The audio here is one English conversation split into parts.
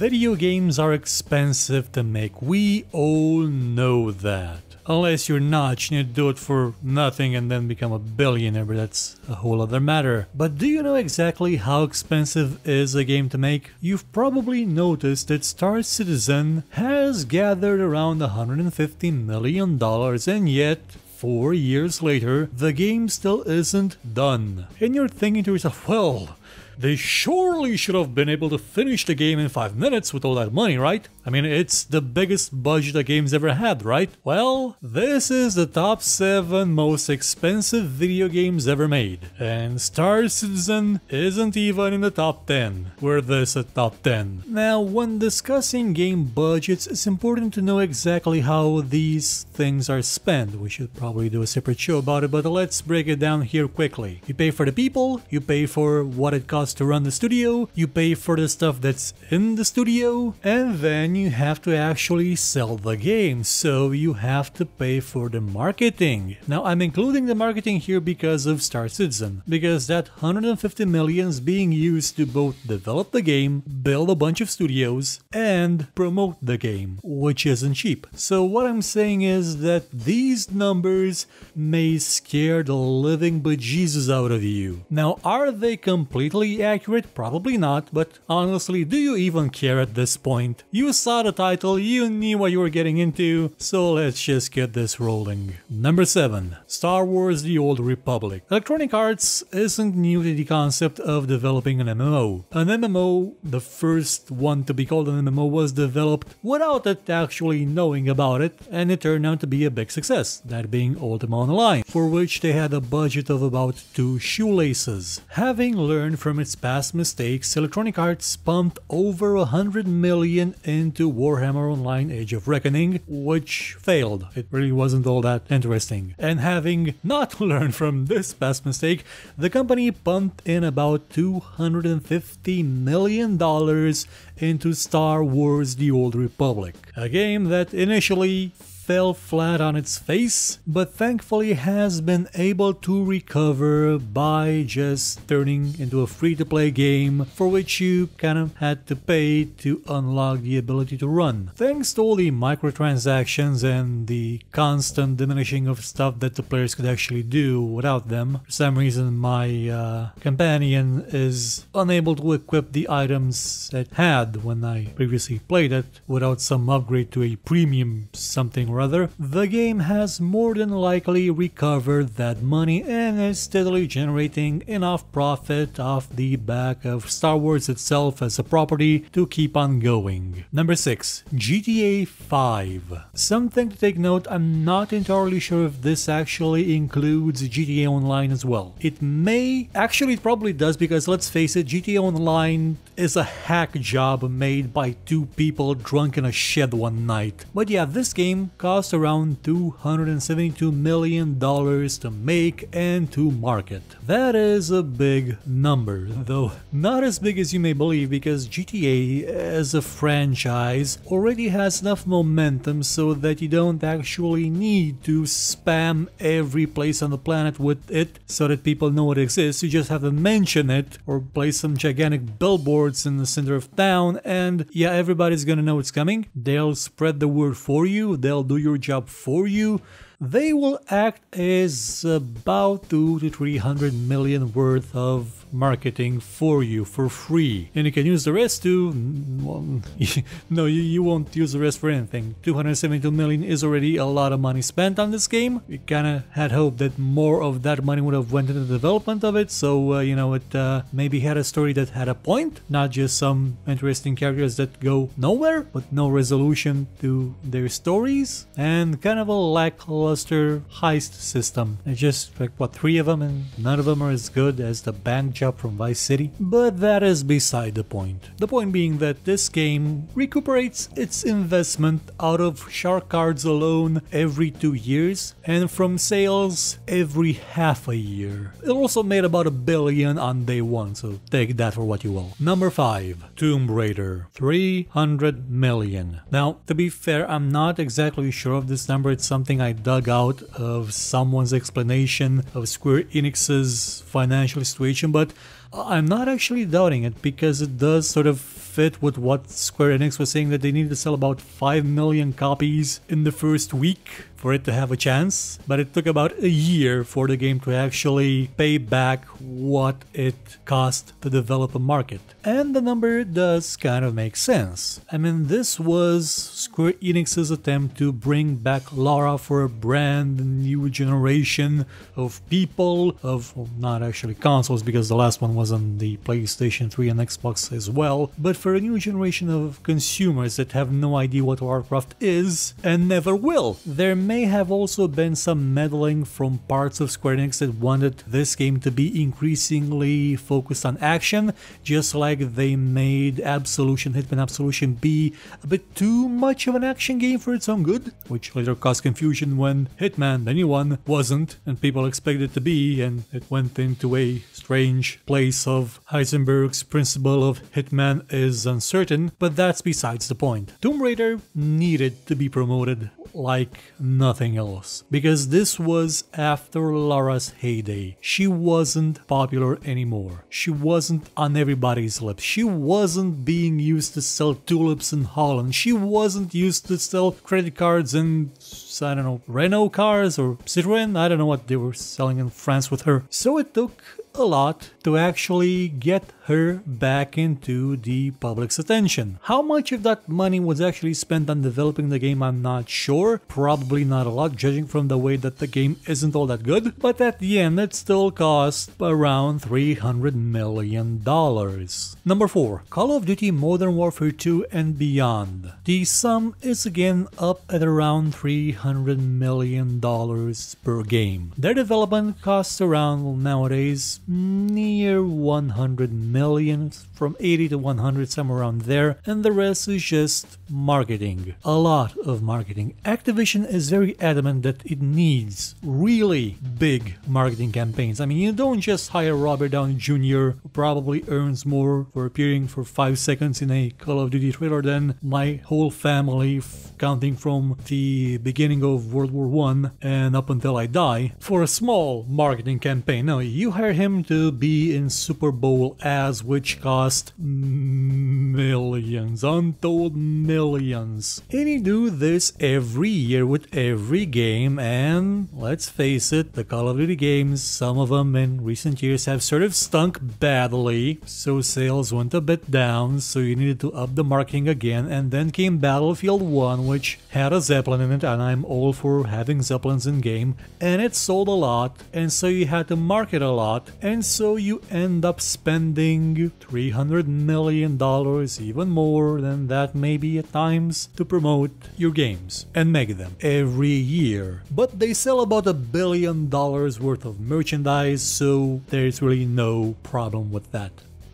Video games are expensive to make, we all know that. Unless you're not, you need to do it for nothing and then become a billionaire, but that's a whole other matter. But do you know exactly how expensive is a game to make? You've probably noticed that Star Citizen has gathered around $150 million, and yet 4 years later, the game still isn't done. And you're thinking to yourself, well, they surely should have been able to finish the game in 5 minutes with all that money, right? I mean, it's the biggest budget a game's ever had, right? Well, this is the top 7 most expensive video games ever made. And Star Citizen isn't even in the top 10. We're this at top 10. Now, when discussing game budgets, it's important to know exactly how these things are spent. We should probably do a separate show about it, but let's break it down here quickly. You pay for the people, you pay for what it costs to run the studio, you pay for the stuff that's in the studio, and then you have to actually sell the game, so you have to pay for the marketing. Now, I'm including the marketing here because of Star Citizen, because that $150 million is being used to both develop the game, build a bunch of studios, and promote the game, which isn't cheap. So what I'm saying is that these numbers may scare the living bejesus out of you. Now, are they completely accurate? Probably not, but honestly, do you even care at this point? You saw the title, you knew what you were getting into, so let's just get this rolling. Number 7. Star Wars: The Old Republic. Electronic Arts isn't new to the concept of developing an MMO. An MMO, the first one to be called an MMO, was developed without it actually knowing about it, and it turned out to be a big success, that being Ultima Online, for which they had a budget of about 2 shoelaces. Having learned from its past mistakes, Electronic Arts pumped over $100 million into Warhammer Online: Age of Reckoning, which failed. It really wasn't all that interesting. And having not learned from this past mistake, the company pumped in about $250 million into Star Wars: The Old Republic, a game that initially fell flat on its face, but thankfully has been able to recover by just turning into a free-to-play game for which you kind of had to pay to unlock the ability to run. Thanks to all the microtransactions and the constant diminishing of stuff that the players could actually do without them, for some reason my companion is unable to equip the items it had when I previously played it without some upgrade to a premium something or other. The game has more than likely recovered that money and is steadily generating enough profit off the back of Star Wars itself as a property to keep on going. Number 6. GTA 5. Something to take note, I'm not entirely sure if this actually includes GTA Online as well. It may, actually it probably does, because let's face it, GTA Online is a hack job made by 2 people drunk in a shed one night. But yeah, this game cost around $272 million to make and to market. That is a big number, though not as big as you may believe, because GTA as a franchise already has enough momentum so that you don't actually need to spam every place on the planet with it so that people know it exists. You just have to mention it or place some gigantic billboards in the center of town, and yeah, everybody's gonna know it's coming. They'll spread the word for you, they'll do your job for you. They will act as about 200 to 300 million worth of marketing for you for free, and you can use the rest to, well, no, you won't use the rest for anything. 272 million is already a lot of money spent on this game. We kinda had hoped that more of that money would have went into the development of it, so you know, it maybe had a story that had a point, not just some interesting characters that go nowhere, but no resolution to their stories, and kind of a lackluster heist system. It's just like, what, 3 of them, and none of them are as good as the bank job from Vice City. But that is beside the point. The point being that this game recuperates its investment out of shark cards alone every 2 years, and from sales every half a year. It also made about $1 billion on day 1, so take that for what you will. Number 5. Tomb Raider. 300 million. Now, to be fair, I'm not exactly sure of this number. It's something I dug out of someone's explanation of Square Enix's financial situation, but I'm not actually doubting it because it does sort of fit with what Square Enix was saying, that they needed to sell about 5 million copies in the first week for it to have a chance, but it took about a year for the game to actually pay back what it cost to develop a market. And the number does kind of make sense. I mean, this was Square Enix's attempt to bring back Lara for a brand new generation of people, of, well, not actually consoles, because the last one was on the PlayStation 3 and Xbox as well, but for a new generation of consumers that have no idea what Lara Croft is and never will. There may have also been some meddling from parts of Square Enix that wanted this game to be increasingly focused on action, just like they made Hitman Absolution be a bit too much of an action game for its own good, which later caused confusion when Hitman, the new one, wasn't, and people expected it to be, and it went into a strange place of Heisenberg's principle of Hitman is uncertain, but that's besides the point. Tomb Raider needed to be promoted like nothing else, because this was after Lara's heyday. She wasn't popular anymore. She wasn't on everybody's lips. She wasn't being used to sell tulips in Holland. She wasn't used to sell credit cards and, I don't know, Renault cars or Citroën. I don't know what they were selling in France with her. So it took a lot to actually get her back into the public's attention. How much of that money was actually spent on developing the game, I'm not sure. Probably not a lot, judging from the way that the game isn't all that good. But at the end, it still cost around $300 million. Number 4. Call of Duty Modern Warfare 2 and Beyond. The sum is again up at around $300 million per game. Their development costs around, well, nowadays, near 100 million, from 80 to 100, somewhere around there, and the rest is just marketing. A lot of marketing. Activision is very adamant that it needs really big marketing campaigns. I mean, you don't just hire Robert Downey Jr., who probably earns more for appearing for 5 seconds in a Call of Duty trailer than my whole family, counting from the beginning of World War I and up until I die, for a small marketing campaign. No, you hire him to be in Super Bowl ads, which cost millions, untold millions. And you do this every year with every game, and let's face it, the Call of Duty games, some of them in recent years have sort of stunk badly, so sales went a bit down, so you needed to up the marketing again, and then came Battlefield 1, which had a Zeppelin in it, and I'm all for having Zeppelins in game, and it sold a lot, and so you had to market a lot, and so you end up spending $300 million, even more than that maybe at times, to promote your games and make them every year. But they sell about $1 billion worth of merchandise, so there's really no problem with that.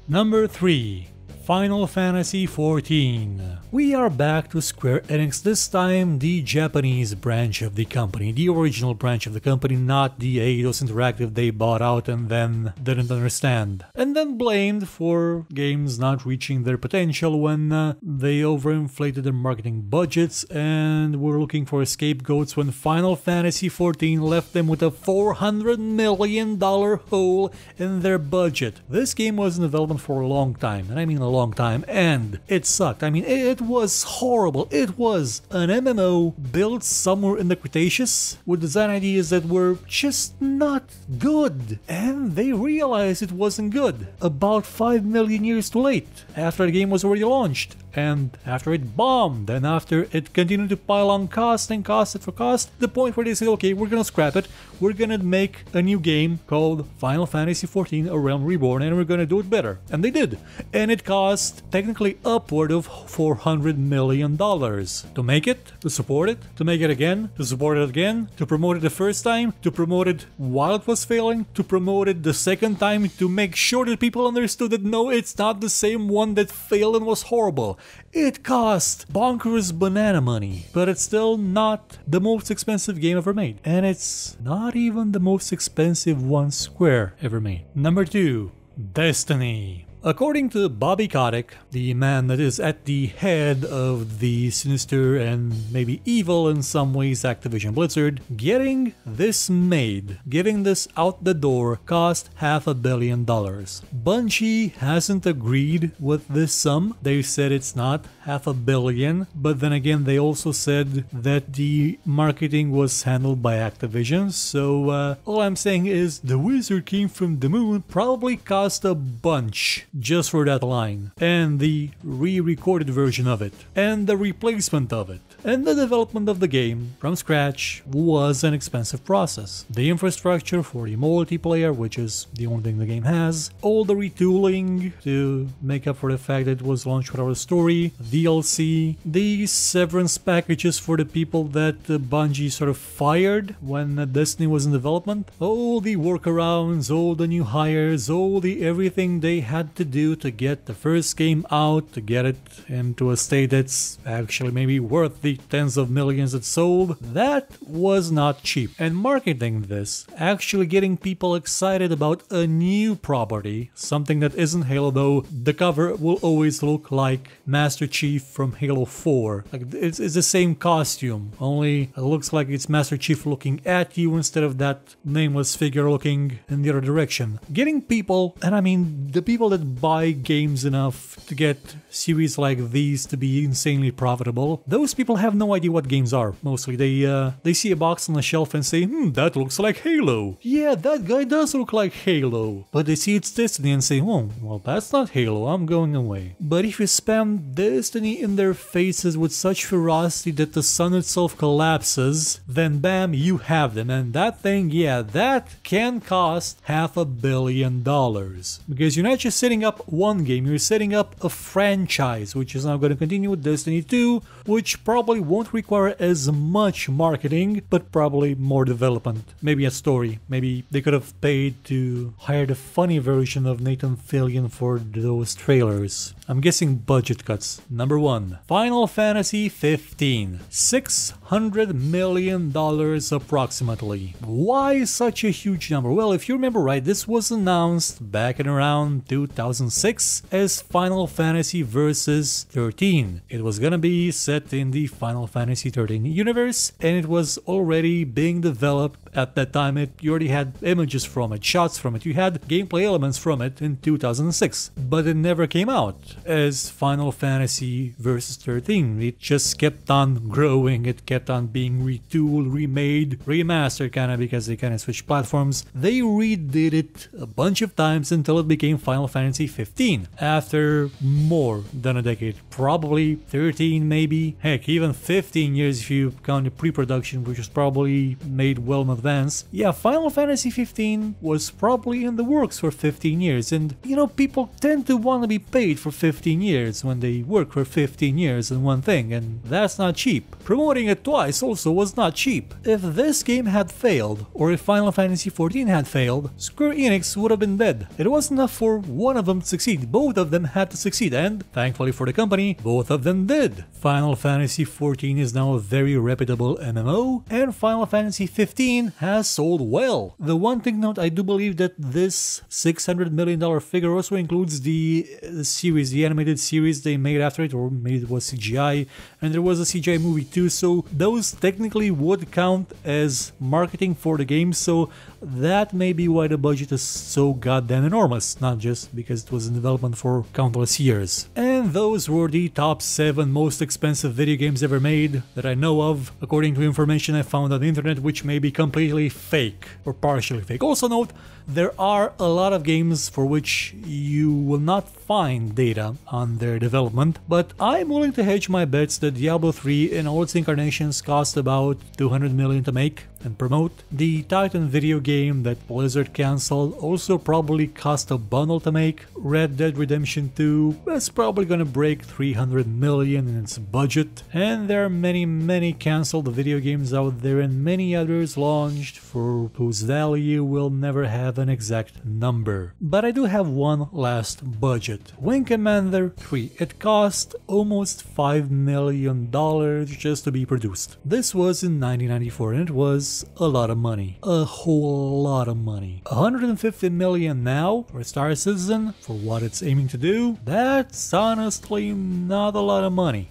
Number 3. Final Fantasy XIV. We are back to Square Enix, this time the Japanese branch of the company, the original branch of the company, not the Eidos Interactive they bought out and then didn't understand, and then blamed for games not reaching their potential when they overinflated their marketing budgets and were looking for scapegoats when Final Fantasy XIV left them with a $400 million hole in their budget. This game was in development for a long time, and I mean a long time, and it sucked. I mean, it was horrible. It was an MMO built somewhere in the Cretaceous with design ideas that were just not good, and they realized it wasn't good about 5 million years too late, after the game was already launched, and after it bombed, and after it continued to pile on cost and cost for cost, the point where they said, okay, we're gonna scrap it, we're gonna make a new game called Final Fantasy XIV: A Realm Reborn, and we're gonna do it better. And they did. And it cost technically upward of $400 million to make it, to support it, to make it again, to support it again, to promote it the first time, to promote it while it was failing, to promote it the second time, to make sure that people understood that no, it's not the same one that failed and was horrible. It cost bonkers banana money, but it's still not the most expensive game ever made. And it's not even the most expensive one Square ever made. Number 2. Destiny. According to Bobby Kotick, the man that is at the head of the sinister and maybe evil in some ways Activision Blizzard, getting this made, getting this out the door cost $500 million. Bungie hasn't agreed with this sum. They said it's not $500 million, but then again they also said that the marketing was handled by Activision, so all I'm saying is the wizard came from the moon probably cost a bunch just for that line, and the re-recorded version of it, and the replacement of it. And the development of the game from scratch was an expensive process. The infrastructure for the multiplayer, which is the only thing the game has, all the retooling to make up for the fact that it was launched without a story, DLC, the severance packages for the people that Bungie sort of fired when Destiny was in development, all the workarounds, all the new hires, all the everything they had to do to get the first game out, to get it into a state that's actually maybe worth the tens of millions it sold, that was not cheap. And marketing this, actually getting people excited about a new property, something that isn't Halo, though the cover will always look like Master Chief from Halo 4. Like it's the same costume, only it looks like it's Master Chief looking at you instead of that nameless figure looking in the other direction. Getting people, and I mean the people that buy games enough to get series like these to be insanely profitable, those people have no idea what games are. Mostly they see a box on the shelf and say, that looks like Halo. Yeah, that guy does look like Halo. But they see it's Destiny and say, oh, well, that's not Halo, I'm going away. But if you spam Destiny in their faces with such ferocity that the sun itself collapses, then bam, you have them. And that thing, yeah, that can cost $500 million. Because you're not just setting up one game, you're setting up a franchise, which is now going to continue with Destiny 2, which probably won't require as much marketing, but probably more development. Maybe a story. Maybe they could have paid to hire the funny version of Nathan Fillion for those trailers. I'm guessing budget cuts. Number 1. Final Fantasy XV. $600 million approximately. Why such a huge number? Well, if you remember right, this was announced back in around 2006 as Final Fantasy Versus 13. It was gonna be set in the Final Fantasy XIII universe, and it was already being developed at that time. You already had images from it, shots from it, you had gameplay elements from it in 2006, but it never came out as Final Fantasy Versus 13. It just kept on growing, it kept on being retooled, remade, remastered kinda, because they kinda switched platforms. They redid it a bunch of times until it became Final Fantasy 15 after more than a decade, probably 13 maybe, heck even 15 years if you count the pre-production, which was probably made well in advance. Yeah, Final Fantasy 15 was probably in the works for 15 years, and you know, people tend to want to be paid for 15 years when they work for 15 years on one thing, and that's not cheap. Promoting it twice also was not cheap. If this game had failed, or if Final Fantasy XIV had failed, Square Enix would have been dead. It wasn't enough for one of them to succeed, both of them had to succeed, and thankfully for the company, both of them did. Final Fantasy XIV is now a very reputable MMO, and Final Fantasy XV has sold well. The one thing note, I do believe that this $600 million figure also includes the series, the animated series they made after it, or maybe it was CGI, and there was a CGI movie too, so those technically would count as marketing for the game, so that may be why the budget is so goddamn enormous, not just because it was in development for countless years. And those were the top 7 most expensive video games ever made that I know of, according to information I found on the internet, which may be completely fake or partially fake. Also note, there are a lot of games for which you will not find data on their development, but I'm willing to hedge my bets that Diablo 3 in all its incarnations cost about $200 million to make and promote. The Titan video game that Blizzard cancelled also probably cost a bundle to make. Red Dead Redemption 2 is probably gonna break $300 million in its budget. And there are many cancelled video games out there, and many others launched for whose value will never have an exact number. But I do have one last budget. Wing Commander 3. It cost almost $5 million just to be produced. This was in 1994, and it was is a lot of money. A whole lot of money. 150 million now for Star Citizen for what it's aiming to do. That's honestly not a lot of money.